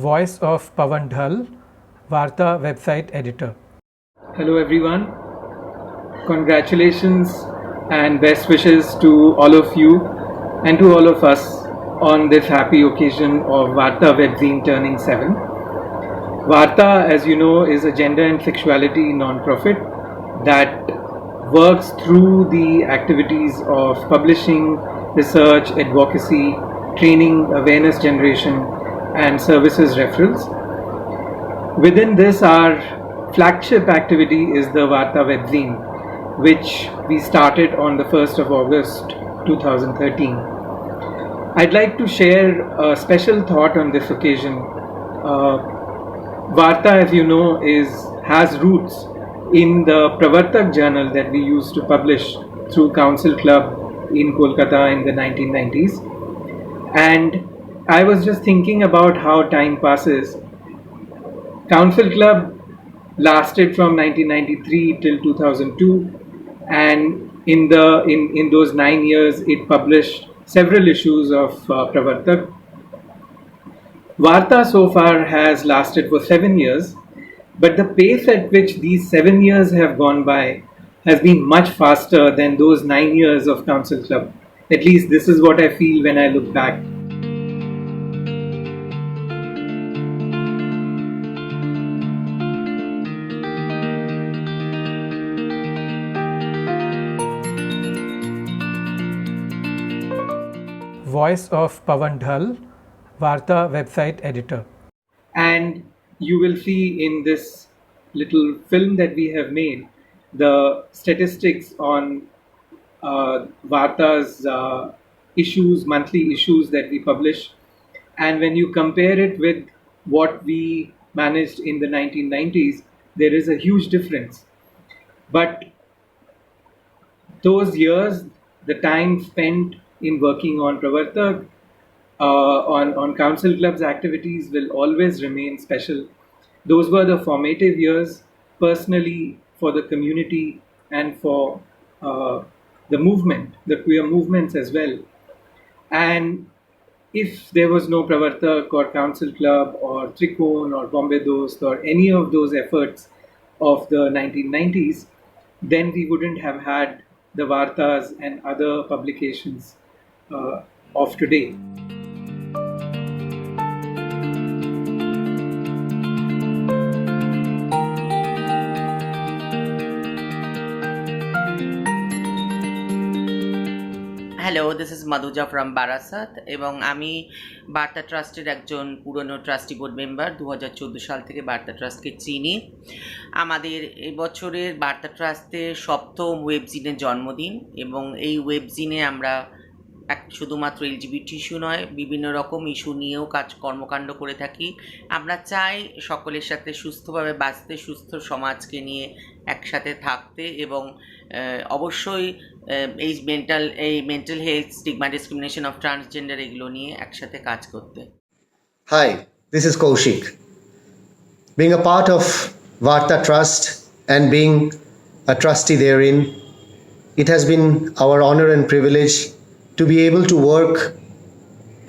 Voice of Pawan Dhal, Varta website editor. Hello everyone. Congratulations and best wishes to all of you and to all of us on this happy occasion of Varta Webzine turning 7. Varta, as you know, is a gender and sexuality non-profit that works through the activities of publishing, research, advocacy, training, awareness generation, and services referrals. Within this, our flagship activity is the Varta Webzine, which we started on the 1st of August 2013. I'd like to share a special thought on this occasion. Varta, as you know, has roots in the Pravartak journal that we used to publish through Council Club in Kolkata in the 1990s. And I was just thinking about how time passes. Council Club lasted from 1993 till 2002, and in those 9 years, it published several issues of Pravartak. Varta so far has lasted for 7 years, but the pace at which these 7 years have gone by has been much faster than those 9 years of Council Club. At least this is what I feel when I look back. Voice of Pawan Dhal, Varta website editor. And you will see in this little film that we have made the statistics on Varta's issues, monthly issues that we publish. And when you compare it with what we managed in the 1990s, there is a huge difference. But those years, the time spent in working on Pravartak, on Council Club's activities will always remain special. Those were the formative years, personally, for the community and for the movement, the queer movements as well. And if there was no Pravartak or Council Club or Trikon or Bombay Dost or any of those efforts of the 1990s, then we wouldn't have had the Vartas and other publications of today. Hello, this is Maduja from Barasat এবং আমি বার্তা ট্রাস্টের একজন পুরনো trustee board member. 2014 সাল থেকে বার্তা ট্রাস্টকে চিনি। আমাদের এবছরের বার্তা ট্রাস্টের 7ম ওয়েবজিনের জন্মদিন এবং এই ওয়েবজিনে আমরা শুধুমাত্র এলজিবিটি ইস্যু নয়, বিভিন্ন রকম ইস্যু নিয়েও কর্মকাণ্ড করে থাকি। আমরা চাই সকলের সাথে সুস্থভাবে বাঁচতে, সুস্থ সমাজকে নিয়ে একসাথে থাকতে এবং অবশ্যই এই mental health, stigma, discrimination of transgender এগুলো নিয়ে একসাথে কাজ করতে। Hi, this is Kaushik. Being a part of Varta Trust and being a trustee therein, it has been our honor and privilege to be able to work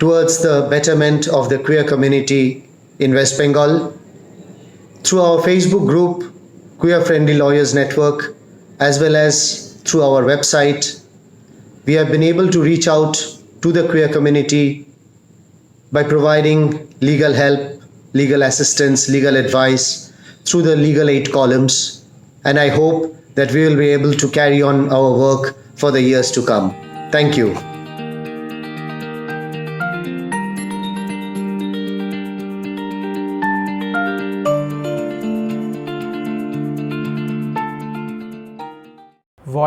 towards the betterment of the queer community in West Bengal. Through our Facebook group, Queer Friendly Lawyers Network, as well as through our website, we have been able to reach out to the queer community by providing legal help, legal assistance, legal advice through the legal aid columns, and I hope that we will be able to carry on our work for the years to come. Thank you.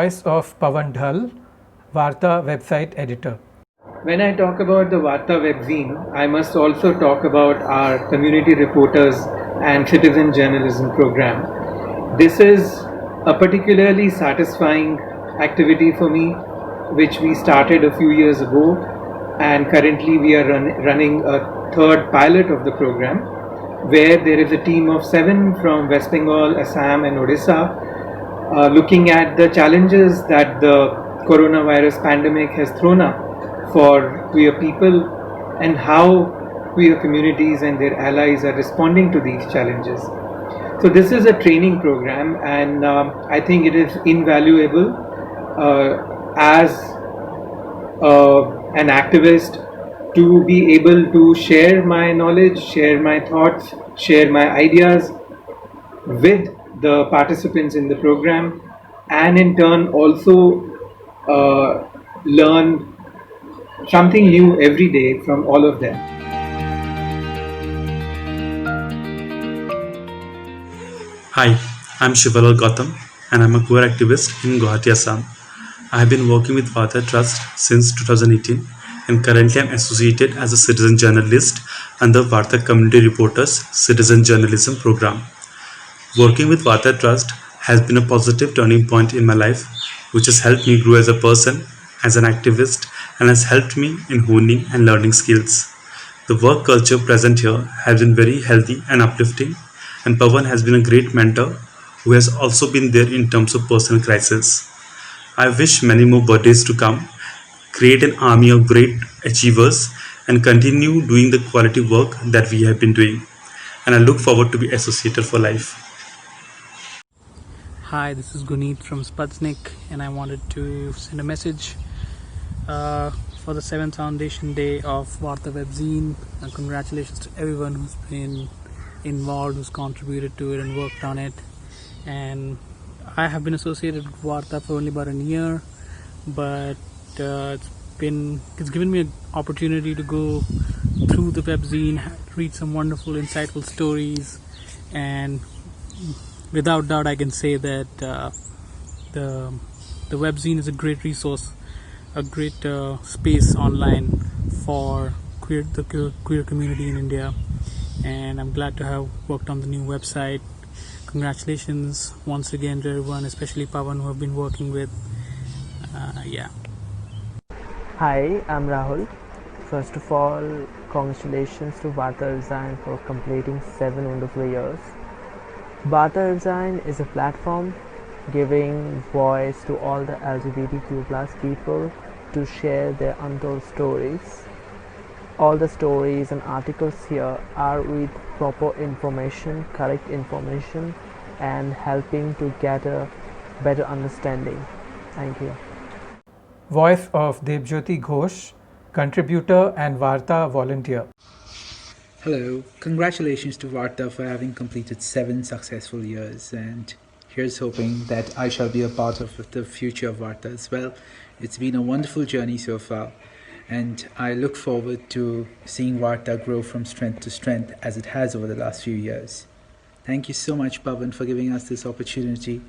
Voice of Pawan Dhal, Varta website editor. When I talk about the Varta Webzine, I must also talk about our community reporters and citizen journalism program. This is a particularly satisfying activity for me, which we started a few years ago, and currently we are running a third pilot of the program, where there is a team of 7 from West Bengal, Assam and Odisha, looking at the challenges that the coronavirus pandemic has thrown up for queer people and how queer communities and their allies are responding to these challenges. So this is a training program, and I think it is invaluable as an activist to be able to share my knowledge, share my thoughts, share my ideas with the participants in the program, and in turn also learn something new every day from all of them. Hi, I'm Shivalal Gautam and I'm a queer activist in Guwahati, Assam. I have been working with Vata Trust since 2018 and currently I'm associated as a citizen journalist under Varta Community Reporters Citizen Journalism Program. Working with Vata Trust has been a positive turning point in my life, which has helped me grow as a person, as an activist, and has helped me in honing and learning skills. The work culture present here has been very healthy and uplifting, and Pawan has been a great mentor who has also been there in terms of personal crisis. I wish many more birthdays to come, create an army of great achievers, and continue doing the quality work that we have been doing. And I look forward to be associated for life. Hi, this is Guneet from Sputnik, and I wanted to send a message for the 7th Foundation Day of Varta Webzine. Congratulations to everyone who's been involved, who's contributed to it and worked on it. And I have been associated with Varta for only about a year, but it's given me an opportunity to go through the webzine, read some wonderful, insightful stories, and without doubt, I can say that the webzine is a great resource, a great space online for the queer community in India. And I'm glad to have worked on the new website. Congratulations once again to everyone, especially Pawan, who have been working with. Yeah. Hi, I'm Rahul. First of all, congratulations to Varta Design for completing 7 wonderful years. Varta Design is a platform giving voice to all the LGBTQ plus people to share their untold stories. All the stories and articles here are with proper information, correct information, and helping to get a better understanding. Thank you. Voice of Debjyoti Ghosh, contributor and Varta volunteer. Hello, congratulations to Varta for having completed 7 successful years, and here's hoping that I shall be a part of the future of Varta as well. It's been a wonderful journey so far, and I look forward to seeing Varta grow from strength to strength as it has over the last few years. Thank you so much, Pawan, for giving us this opportunity,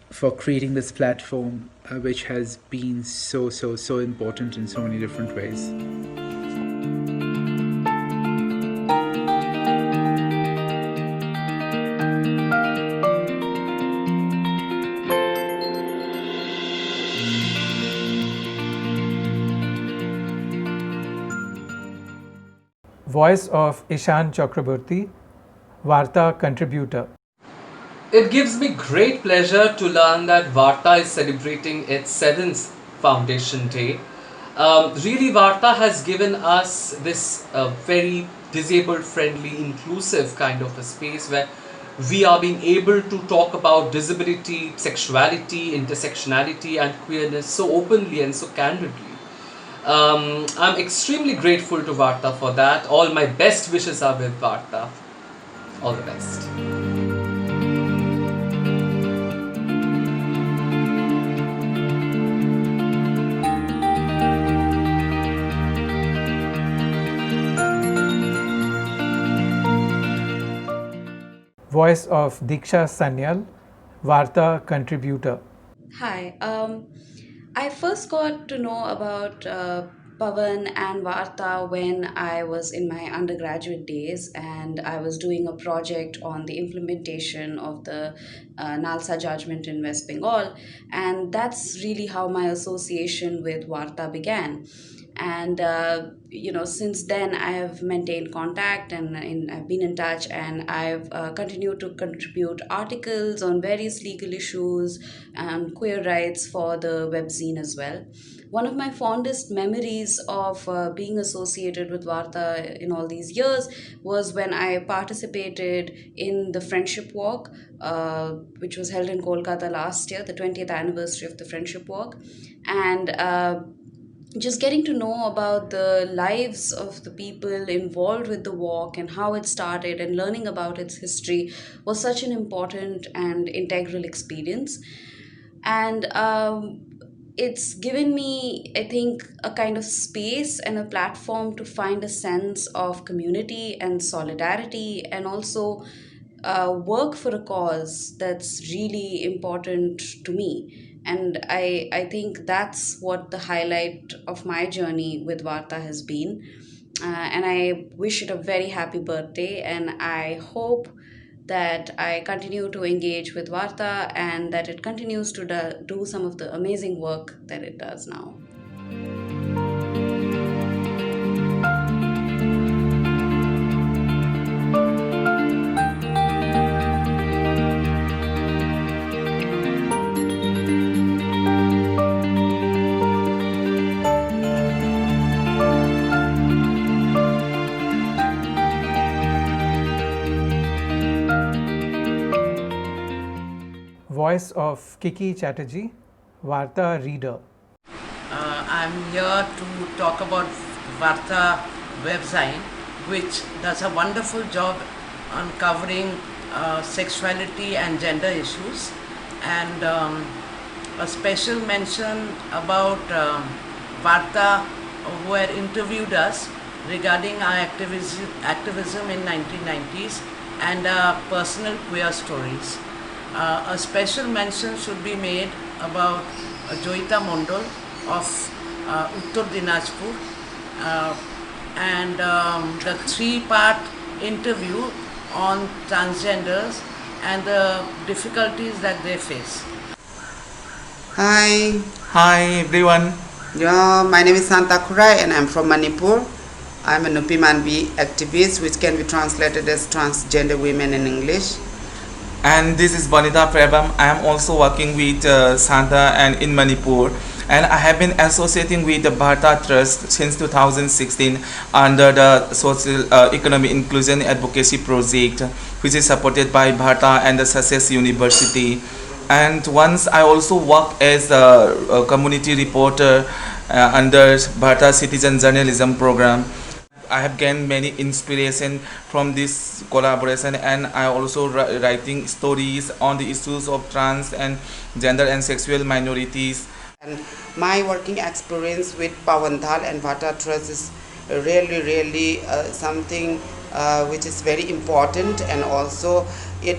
for creating this platform, which has been so important in so many different ways. Voice of Ishan Chakraborty, Varta contributor. It gives me great pleasure to learn that Varta is celebrating its 7th Foundation Day. Really, Varta has given us this very disabled friendly, inclusive kind of a space where we are being able to talk about disability, sexuality, intersectionality, and queerness so openly and so candidly. I'm extremely grateful to Varta for that. All my best wishes are with Varta. All the best. Voice of Diksha Sanyal, Varta contributor. Hi. I first got to know about Pavan and Varta when I was in my undergraduate days, and I was doing a project on the implementation of the Nalsa judgment in West Bengal, and that's really how my association with Varta began. And since then I have maintained contact, and I've been in touch, and I've continued to contribute articles on various legal issues and queer rights for the webzine as well. One of my fondest memories of being associated with Varta in all these years was when I participated in the Friendship Walk, which was held in Kolkata last year, the 20th anniversary of the Friendship Walk. And just getting to know about the lives of the people involved with the walk and how it started, and learning about its history was such an important and integral experience. And it's given me, I think, a kind of space and a platform to find a sense of community and solidarity, and also work for a cause that's really important to me. And I think that's what the highlight of my journey with Varta has been. And I wish it a very happy birthday, and I hope that I continue to engage with Varta and that it continues to do some of the amazing work that it does now. Voice of Kiki Chatterjee, Varta reader. I'm here to talk about Varta website, which does a wonderful job on covering sexuality and gender issues, and a special mention about Varta, who had interviewed us regarding our activism in 1990s and personal queer stories. A special mention should be made about Joyita Mondol of Uttar Dinajpur, and the 3-part interview on transgenders and the difficulties that they face. Hi. Hi everyone. Yeah, my name is Santa Kurai and I'm from Manipur. I'm a Nupi Manbi activist, which can be translated as transgender women in English. And this is Bonita Prabham. I am also working with Santa and in Manipur, and I have been associating with the Bharta Trust since 2016 under the Social Economic Inclusion Advocacy Project, which is supported by Bharta and the Sussex University. And once I also worked as a community reporter under Bharta Citizen Journalism Program. I have gained many inspiration from this collaboration, and I also writing stories on the issues of trans and gender and sexual minorities. And my working experience with Pawan Dhal and Varta Trust is really something which is very important, and also it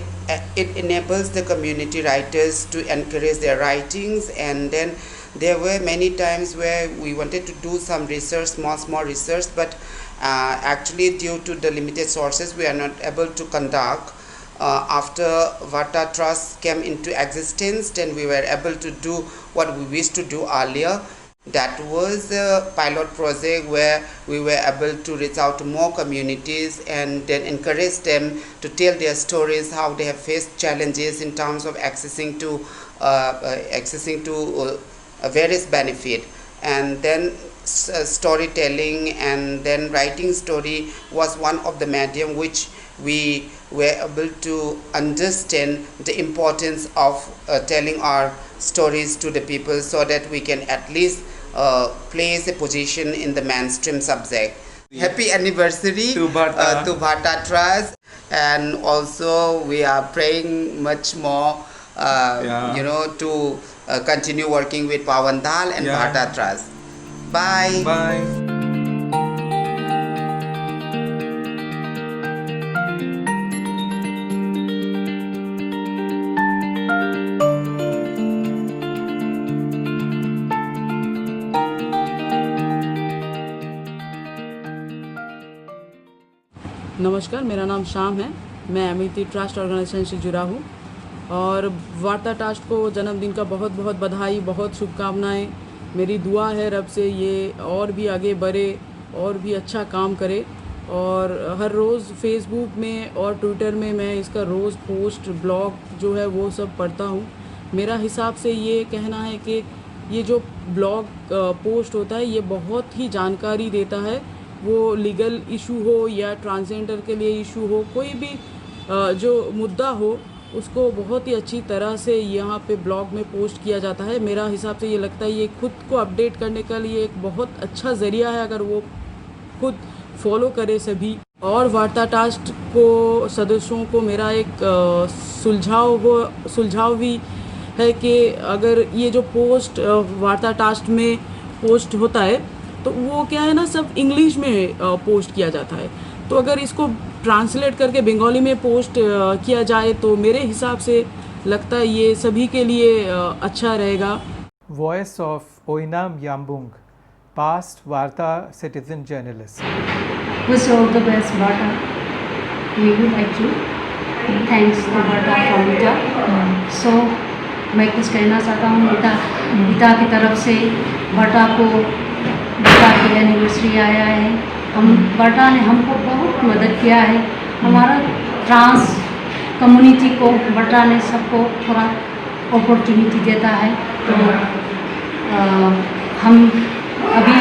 enables the community writers to encourage their writings. And then there were many times where we wanted to do some research, small research, but actually due to the limited sources we are not able to conduct. After Varta Trust came into existence, then we were able to do what we wished to do earlier. That was a pilot project where we were able to reach out to more communities and then encourage them to tell their stories, how they have faced challenges in terms of accessing to various benefit. And then storytelling and then writing story was one of the medium which we were able to understand the importance of telling our stories to the people, so that we can at least place a position in the mainstream subject. Happy anniversary to Varta Trust, and also we are praying much more to continue working with Pawan Dhal and Varta Trust. Bye. Bye. नमस्कार, मेरा नाम श्याम है। मैं अमिती trust organisation से जुड़ा हूँ और वार्ता ट्रस्ट को जन्मदिन का बहुत बहुत बधाई, बहुत शुभकामनाएं। मेरी दुआ है रब से ये और भी आगे बढ़े और भी अच्छा काम करे। और हर रोज़ फेसबुक में और ट्विटर में मैं इसका रोज़ पोस्ट ब्लॉग जो है वो सब पढ़ता हूँ। मेरा हिसाब से ये कहना है कि ये जो ब्लॉग पोस्ट होता है ये बहुत ही जानकारी देता है, वो लीगल इशू हो या ट्रांसजेंडर के लिए इशू हो, कोई भी जो मुद्दा हो उसको बहुत ही अच्छी तरह से यहाँ पे ब्लॉग में पोस्ट किया जाता है। मेरा हिसाब से ये लगता है ये खुद को अपडेट करने के लिए एक बहुत अच्छा ज़रिया है अगर वो खुद फॉलो करे सभी। और वार्ता ट्रस्ट को सदस्यों को मेरा एक सुझाव भी है कि अगर ये जो पोस्ट वार्ता ट्रस्ट में पोस्ट होता है तो वो क्या है ना, सब इंग्लिश में पोस्ट किया जाता है, तो अगर इसको ट्रांसलेट करके बंगाली में पोस्ट किया जाए तो मेरे हिसाब से लगता है ये सभी के लिए अच्छा रहेगा। वॉइस ऑफ ओइनाम याम्बुंग, पास्ट वार्ता citizen journalist. Wish you all the best, Bata. We would actually thanks to Bata from Ita. So मैं कुछ कहना चाहता हूँ ईटा की तरफ से बटा को बटा की एनिवर्सरी आया है। बटा ने हमको बहुत मदद किया है, हमारा ट्रांस कम्युनिटी को बटा ने सबको थोड़ा अपॉर्चुनिटी देता है। तो हम अभी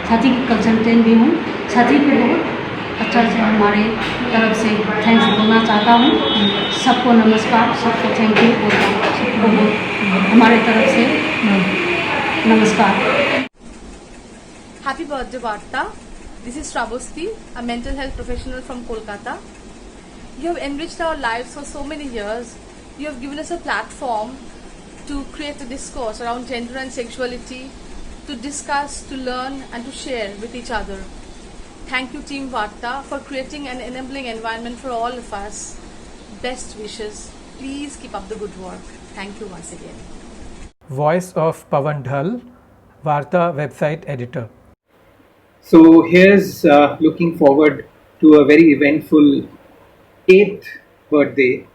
साथी की कंसल्टेंट भी हूँ, साथी को बहुत अच्छा से हमारे तरफ से थैंक्स बोलना चाहता हूँ। सबको नमस्कार, सबको थैंक यू बोलता हूँ, सबको हमारे तरफ से नमस्कार। Happy birthday, Varta. This is Shravasti, a mental health professional from Kolkata. You have enriched our lives for so many years. You have given us a platform to create a discourse around gender and sexuality, to discuss, to learn and to share with each other. Thank you, Team Varta, for creating an enabling environment for all of us. Best wishes. Please keep up the good work. Thank you once again. Voice of Pavan Dhal, Varta website editor. So here's looking forward to a very eventful 8th birthday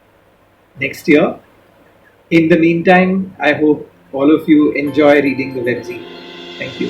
next year. In the meantime, I hope all of you enjoy reading the webzine. Thank you.